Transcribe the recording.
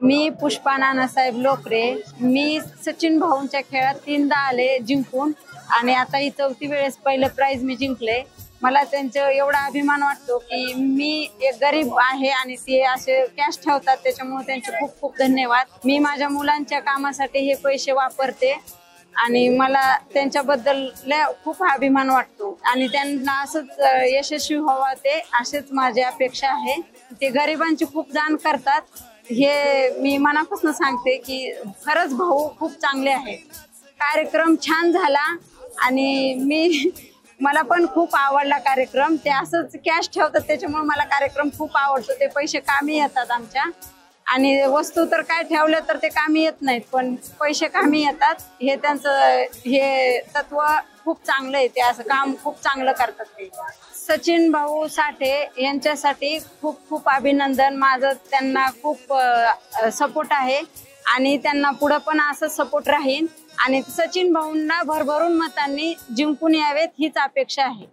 मी पुष्पा नानासाहेब लोकरे। मी सचिन भाऊंच्या खेळात 3दा आले जिंकून आणि आता ही 4थी वेळेस पहिलं प्राइज मी जिंकले। मला त्यांचा एवढा अभिमान वाटतो की मी एक गरीब आहे आणि ते असे कॅश ठेवतात, त्याच्यामुळे त्यांचे खूप खूप धन्यवाद। मी माझ्या मुलांच्या कामासाठी हे पैसे वापरते आणि मला त्यांच्याबद्दल खूप अभिमान वाटतो आणि त्यांना असंच यशस्वी व्हावं ते असेच माझी अपेक्षा आहे। ते गरिबांची खूप जाण करतात, हे मी मनापासून सांगते की खरंच भाऊ खूप चांगले आहेत। कार्यक्रम छान झाला आणि मला पण खूप आवडला कार्यक्रम। ते असंच कॅश ठेवतात, त्याच्यामुळे मला कार्यक्रम खूप आवडतो। ते पैसे कामी येतात आमच्या, आणि वस्तू तर काय ठेवलं तर ते कामी येत नाहीत, पण पैसे कामी येतात। हे त्यांचं हे तत्व खूप चांगलं आहे, ते असं काम खूप चांगलं करतात ते। सचिन भाऊ साठे यांच्यासाठी खूप खूप अभिनंदन। माझं त्यांना खूप सपोर्ट आहे आणि त्यांना पुढे पण असं सपोर्ट राहील आणि सचिन भाऊंना भरभरून मतांनी जिंकून यावेत हीच अपेक्षा आहे।